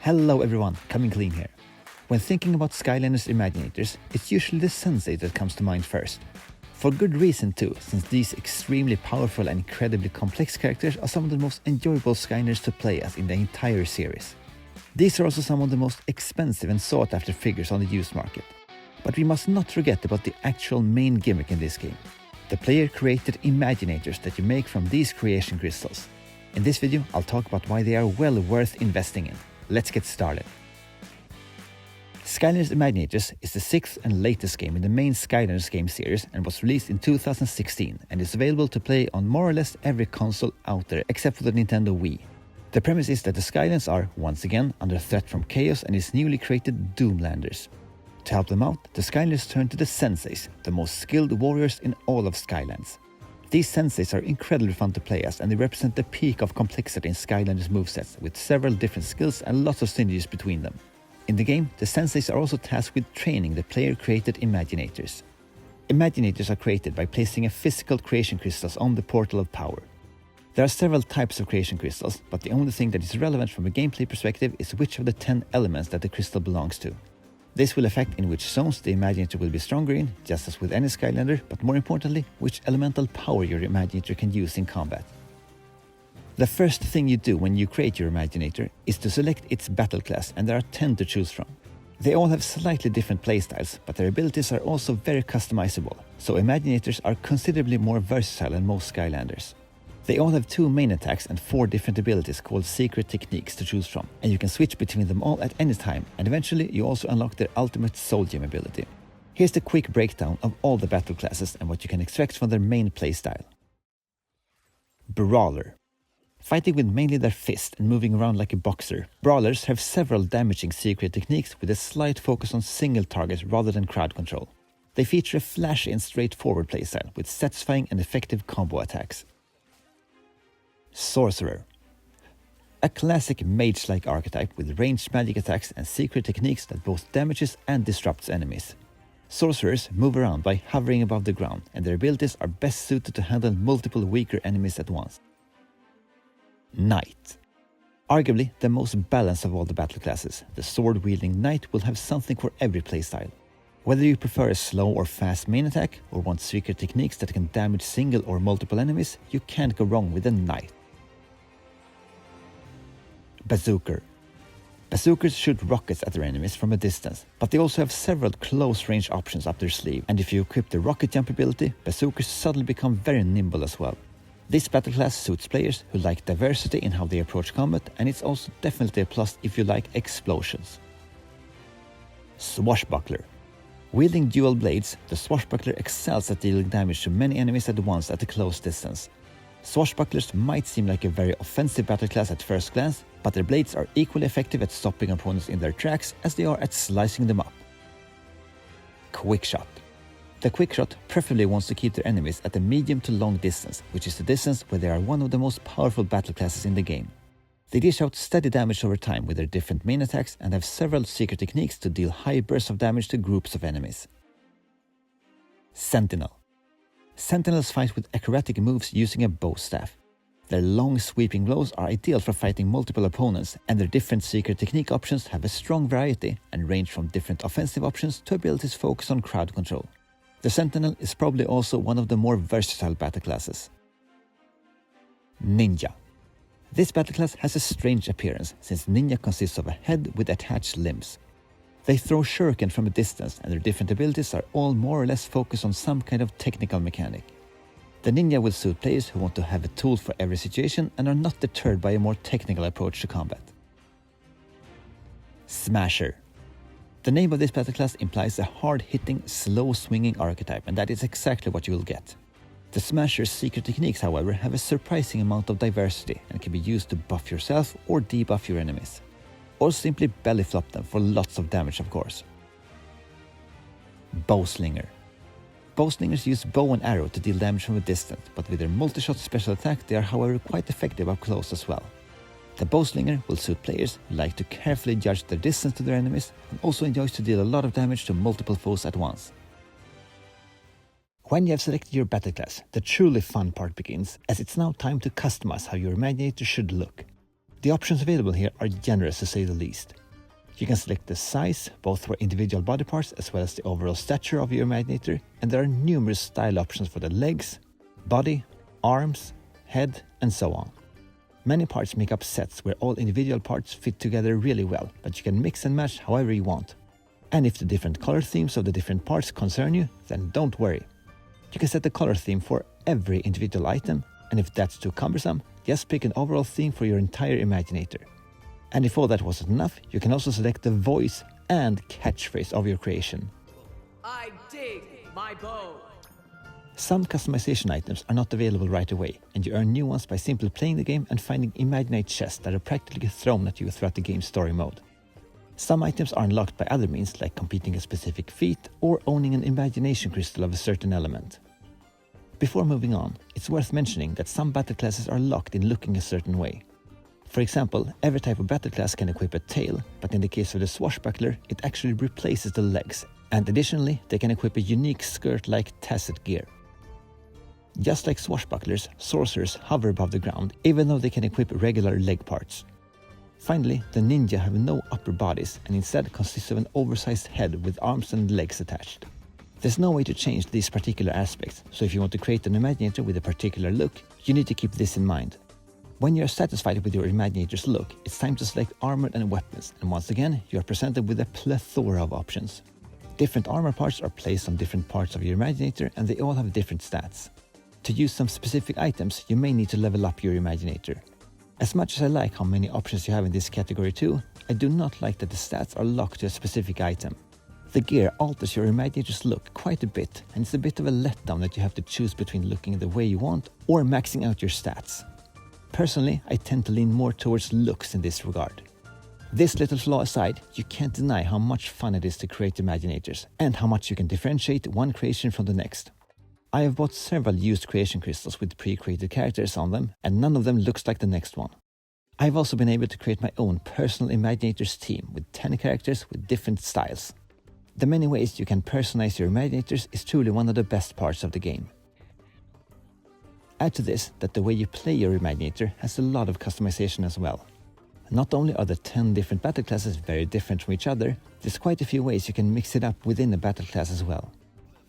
Hello everyone, Coming Clean here. When thinking about Skylanders Imaginators, it's usually the sensei that comes to mind first. For good reason too, since these extremely powerful and incredibly complex characters are some of the most enjoyable Skylanders to play as in the entire series. These are also some of the most expensive and sought after figures on the used market. But we must not forget about the actual main gimmick in this game. The player created Imaginators that you make from these creation crystals. In this video, I'll talk about why they are well worth investing in. Let's get started. Skylanders Imaginators is the sixth and latest game in the main Skylanders game series and was released in 2016 and is available to play on more or less every console out there except for the Nintendo Wii. The premise is that the Skylanders are, once again, under threat from Chaos and its newly created Doomlanders. To help them out, the Skylanders turn to the Senseis, the most skilled warriors in all of Skylands. These Senseis are incredibly fun to play as, and they represent the peak of complexity in Skylanders movesets with several different skills and lots of synergies between them. In the game, the Senseis are also tasked with training the player-created Imaginators. Imaginators are created by placing a physical creation crystals on the Portal of Power. There are several types of creation crystals, but the only thing that is relevant from a gameplay perspective is which of the 10 elements that the crystal belongs to. This will affect in which zones the Imaginator will be stronger in, just as with any Skylander, but more importantly, which elemental power your Imaginator can use in combat. The first thing you do when you create your Imaginator is to select its battle class, and there are 10 to choose from. They all have slightly different playstyles, but their abilities are also very customizable, so Imaginators are considerably more versatile than most Skylanders. They all have 2 main attacks and 4 different abilities called secret techniques to choose from, and you can switch between them all at any time, and eventually you also unlock their ultimate soul gem ability. Here's the quick breakdown of all the battle classes and what you can extract from their main playstyle. Brawler. Fighting with mainly their fist and moving around like a boxer, Brawlers have several damaging secret techniques with a slight focus on single targets rather than crowd control. They feature a flashy and straightforward playstyle with satisfying and effective combo attacks. Sorcerer. A classic mage-like archetype with ranged magic attacks and secret techniques that both damages and disrupts enemies. Sorcerers move around by hovering above the ground, and their abilities are best suited to handle multiple weaker enemies at once. Knight. Arguably the most balanced of all the battle classes, the sword-wielding Knight will have something for every playstyle. Whether you prefer a slow or fast main attack, or want secret techniques that can damage single or multiple enemies, you can't go wrong with a Knight. Bazooker. Bazookas shoot rockets at their enemies from a distance, but they also have several close-range options up their sleeve, and if you equip the rocket jump ability, Bazookas suddenly become very nimble as well. This battle class suits players who like diversity in how they approach combat, and it's also definitely a plus if you like explosions. Swashbuckler. Wielding dual blades, the Swashbuckler excels at dealing damage to many enemies at once at a close distance. Swashbucklers might seem like a very offensive battle class at first glance, but their blades are equally effective at stopping opponents in their tracks as they are at slicing them up. Quickshot. The Quickshot preferably wants to keep their enemies at a medium to long distance, which is the distance where they are one of the most powerful battle classes in the game. They dish out steady damage over time with their different main attacks and have several secret techniques to deal high bursts of damage to groups of enemies. Sentinel. Sentinels fight with acrobatic moves using a bow staff. Their long sweeping blows are ideal for fighting multiple opponents, and their different secret technique options have a strong variety and range from different offensive options to abilities focused on crowd control. The Sentinel is probably also one of the more versatile battle classes. Ninja. This battle class has a strange appearance, since Ninja consists of a head with attached limbs. They throw shuriken from a distance, and their different abilities are all more or less focused on some kind of technical mechanic. The Ninja will suit players who want to have a tool for every situation and are not deterred by a more technical approach to combat. Smasher. The name of this battle class implies a hard-hitting, slow-swinging archetype, and that is exactly what you will get. The Smasher's secret techniques, however, have a surprising amount of diversity and can be used to buff yourself or debuff your enemies. Or simply belly flop them for lots of damage, of course. Bowslinger. Bowslingers use bow and arrow to deal damage from a distance, but with their multi-shot special attack they are however quite effective up close as well. The Bowslinger will suit players who like to carefully judge their distance to their enemies and also enjoys to deal a lot of damage to multiple foes at once. When you have selected your battle class, the truly fun part begins, as it's now time to customize how your Imaginator should look. The options available here are generous to say the least. You can select the size, both for individual body parts as well as the overall stature of your Imaginator, and there are numerous style options for the legs, body, arms, head, and so on. Many parts make up sets where all individual parts fit together really well, but you can mix and match however you want. And if the different color themes of the different parts concern you, then don't worry. You can set the color theme for every individual item, and if that's too cumbersome, just pick an overall theme for your entire Imaginator. And if all that wasn't enough, you can also select the voice and catchphrase of your creation. I dig my bow. Some customization items are not available right away, and you earn new ones by simply playing the game and finding Imaginate chests that are practically thrown at you throughout the game's story mode. Some items are unlocked by other means, like completing a specific feat or owning an imagination crystal of a certain element. Before moving on, it's worth mentioning that some battle classes are locked in looking a certain way. For example, every type of battle class can equip a tail, but in the case of the swashbuckler, it actually replaces the legs, and additionally, they can equip a unique skirt-like tassel gear. Just like swashbucklers, sorcerers hover above the ground, even though they can equip regular leg parts. Finally, the ninja have no upper bodies and instead consist of an oversized head with arms and legs attached. There's no way to change these particular aspects, so if you want to create an Imaginator with a particular look, you need to keep this in mind. When you are satisfied with your Imaginator's look, it's time to select armor and weapons, and once again, you are presented with a plethora of options. Different armor parts are placed on different parts of your Imaginator, and they all have different stats. To use some specific items, you may need to level up your Imaginator. As much as I like how many options you have in this category too, I do not like that the stats are locked to a specific item. The gear alters your Imaginator's look quite a bit, and it's a bit of a letdown that you have to choose between looking the way you want or maxing out your stats. Personally, I tend to lean more towards looks in this regard. This little flaw aside, you can't deny how much fun it is to create Imaginators, and how much you can differentiate one creation from the next. I have bought several used creation crystals with pre-created characters on them, and none of them looks like the next one. I've also been able to create my own personal Imaginators team with 10 characters with different styles. The many ways you can personalize your Imaginators is truly one of the best parts of the game. Add to this that the way you play your Imaginator has a lot of customization as well. Not only are the 10 different battle classes very different from each other, there's quite a few ways you can mix it up within a battle class as well.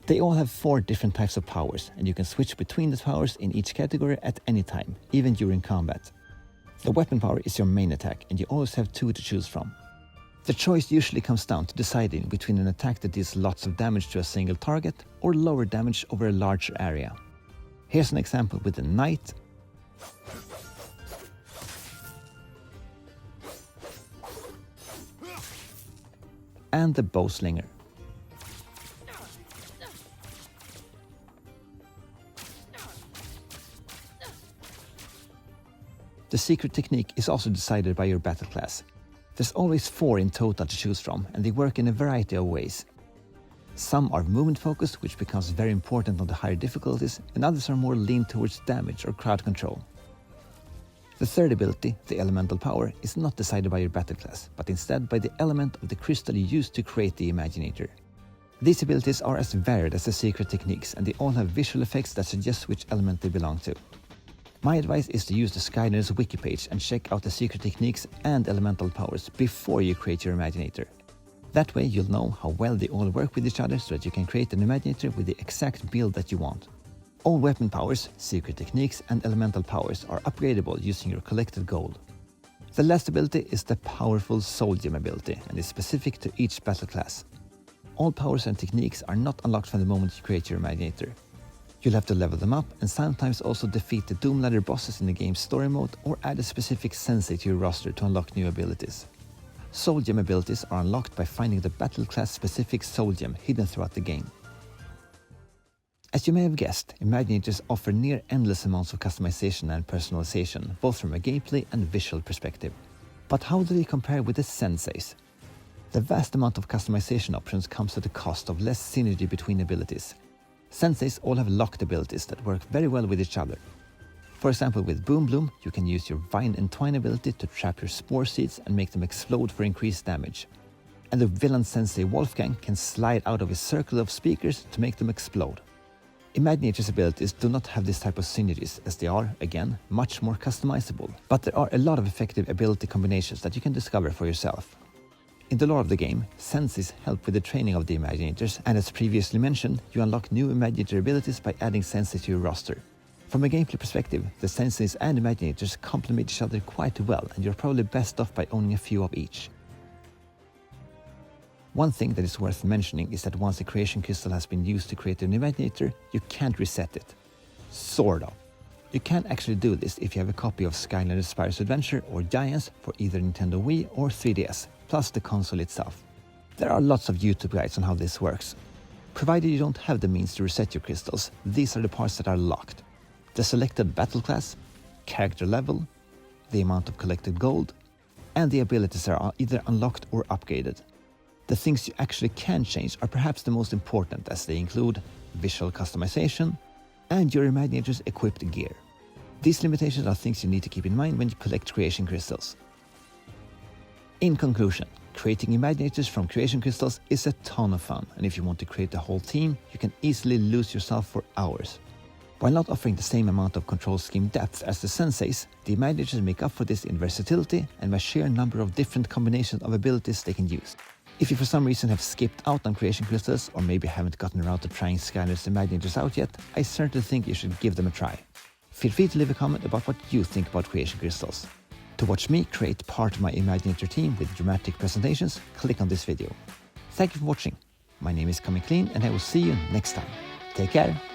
They all have 4 different types of powers, and you can switch between the powers in each category at any time, even during combat. The weapon power is your main attack, and you always have 2 to choose from. The choice usually comes down to deciding between an attack that deals lots of damage to a single target or lower damage over a larger area. Here's an example with the Knight, and the Bowslinger. The secret technique is also decided by your battle class. There's always 4 in total to choose from, and they work in a variety of ways. Some are movement focused, which becomes very important on the higher difficulties, and others are more lean towards damage or crowd control. The third ability, the elemental power, is not decided by your battle class, but instead by the element of the crystal you use to create the Imaginator. These abilities are as varied as the secret techniques, and they all have visual effects that suggest which element they belong to. My advice is to use the Skylanders wiki page and check out the secret techniques and elemental powers before you create your Imaginator. That way you'll know how well they all work with each other so that you can create an Imaginator with the exact build that you want. All weapon powers, secret techniques and elemental powers are upgradable using your collected gold. The last ability is the powerful Soul Gem ability and is specific to each battle class. All powers and techniques are not unlocked from the moment you create your Imaginator. You'll have to level them up and sometimes also defeat the Doom Ladder bosses in the game's story mode or add a specific sensei to your roster to unlock new abilities. Soul Gem abilities are unlocked by finding the battle class specific Soul Gem hidden throughout the game. As you may have guessed, Imaginators offer near endless amounts of customization and personalization, both from a gameplay and visual perspective. But how do they compare with the senseis? The vast amount of customization options comes at the cost of less synergy between abilities. Senseis all have locked abilities that work very well with each other. For example, with Boom Bloom, you can use your Vine and Twine ability to trap your spore seeds and make them explode for increased damage. And the villain sensei Wolfgang can slide out of his circle of speakers to make them explode. Imaginators' abilities do not have this type of synergies, as they are, again, much more customizable, but there are a lot of effective ability combinations that you can discover for yourself. In the lore of the game, senses help with the training of the Imaginators, and as previously mentioned, you unlock new Imaginator abilities by adding senses to your roster. From a gameplay perspective, the senses and Imaginators complement each other quite well, and you're probably best off by owning a few of each. One thing that is worth mentioning is that once a creation crystal has been used to create an Imaginator, you can't reset it. Sort of. You can actually do this if you have a copy of Skylanders Spyro's Adventure or Giants for either Nintendo Wii or 3DS, plus the console itself. There are lots of YouTube guides on how this works. Provided you don't have the means to reset your crystals, these are the parts that are locked. The selected battle class, character level, the amount of collected gold, and the abilities that are either unlocked or upgraded. The things you actually can change are perhaps the most important, as they include visual customization and your Imaginator's equipped gear. These limitations are things you need to keep in mind when you collect creation crystals. In conclusion, creating Imaginators from creation crystals is a ton of fun, and if you want to create a whole team, you can easily lose yourself for hours. While not offering the same amount of control scheme depth as the Senseis, the Imaginators make up for this in versatility and by sheer number of different combinations of abilities they can use. If you for some reason have skipped out on creation crystals, or maybe haven't gotten around to trying Skylanders Imaginators out yet, I certainly think you should give them a try. Feel free to leave a comment about what you think about creation crystals. To watch me create part of my Imaginator team with dramatic presentations, click on this video. Thank you for watching. My name is Coming Clean, and I will see you next time. Take care!